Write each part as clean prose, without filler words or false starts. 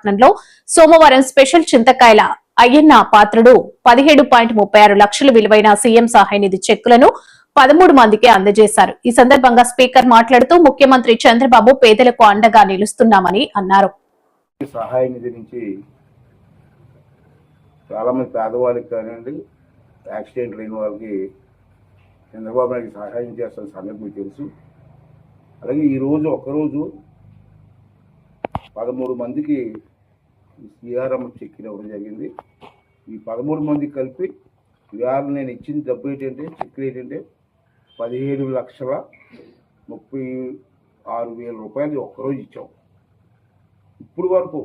పట్టణంలో సోమవారం స్పెషల్ చింతకాయల అయ్యన్న పాత్రుడు 17.36 లక్షల విలువైన సీఎం సహాయ నిధి చెక్కులను 13 మందికి అందజేశారు. ఈ సందర్భంగా స్పీకర్ మాట్లాడుతూ ముఖ్యమంత్రి చంద్రబాబు పేదలకు అండగా నిలుస్తున్నామని అన్నారు. సహాయ నిధి నుంచి చాలా మంది పేదవాళ్ళకి కానివ్వండి, యాక్సిడెంట్ లేని వాళ్ళకి చంద్రబాబు నాయుడు సహాయం చేస్తున్న సంగతి మీకు తెలుసు. అలాగే ఈరోజు ఒక్కరోజు 13 మందికి సిఆర్ఎం చెక్ ఇవ్వడం జరిగింది. ఈ 13 మందికి కలిపి ఇవాళ నేను ఇచ్చిన డబ్బు ఏంటంటే చెక్కులు ఏంటంటే 17,36,000 రూపాయలు ఒక్కరోజు ఇచ్చాం. ఇప్పుడు వరకు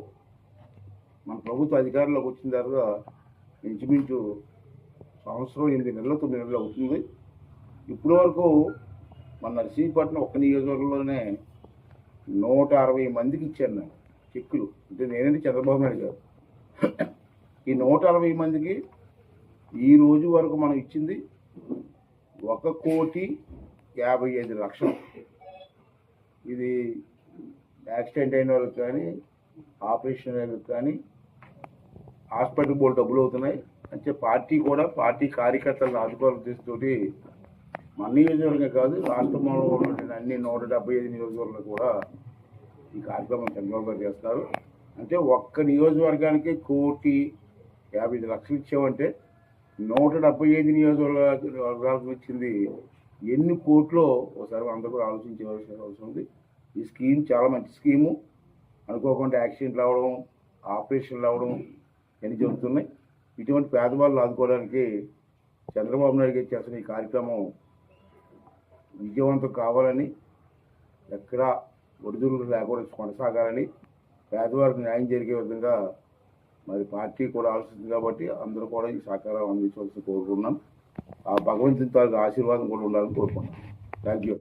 మన ప్రభుత్వ అధికారంలోకి వచ్చిన తర్వాత ఇంచుమించు సంవత్సరం 8 నెలలు 9 నెలలు అవుతుంది. ఇప్పటి వరకు మన నర్సీపట్నం ఒక్క నియోజకవర్గంలోనే 160 మందికి ఇచ్చాను నేను చెక్కులు. అంటే నేనంటే చంద్రబాబు నాయుడు గారు. ఈ 160 మందికి ఈ రోజు వరకు మనం ఇచ్చింది 1,55,00,000. ఇది యాక్సిడెంట్ అయిన వాళ్ళకి కానీ, ఆపరేషన్ అయిన వాళ్ళకి కానీ హాస్పిటల్ బోర్డు డబ్బులు అవుతున్నాయి. అంటే పార్టీ కార్యకర్తలను ఆదుకోవాలని ఉద్దేశంతోటి మన నియోజకవర్గం కాదు, రాష్ట్రంలో ఉన్నటువంటి అన్ని 175 నియోజకవర్గాలు కూడా ఈ కార్యక్రమం చంద్రబాబు గారు చేస్తారు. అంటే ఒక్క నియోజకవర్గానికి 1,50,00,000 ఇచ్చామంటే 175 నియోజకవర్గాలకు ఇచ్చింది ఎన్ని కోట్లో ఒకసారి అందరూ కూడా ఆలోచించవలసిన అవసరం ఉంది. ఈ స్కీమ్ చాలా మంచి స్కీము. అనుకోకుండా యాక్సిడెంట్లు అవ్వడం, ఆపరేషన్లు అవ్వడం అని జరుగుతున్నాయి. ఇటువంటి పేదవాళ్ళు ఆదుకోవడానికి చంద్రబాబు నాయుడు గారు చేస్తున్న ఈ కార్యక్రమం విజయవంతం కావాలని, ఎక్కడా ఒడిదుడుకులు లేకుండా కొనసాగాలని, పేదవారికి న్యాయం జరిగే విధంగా మరి పార్టీ కూడా ఆలోచిస్తుంది. కాబట్టి అందరూ కూడా ఈ సహకారం అందించవలసి కోరుకున్నాం. ఆ భగవంతుని తాలూకు ఆశీర్వాదం కూడా ఉండాలని కోరుకున్నాం. Thank you.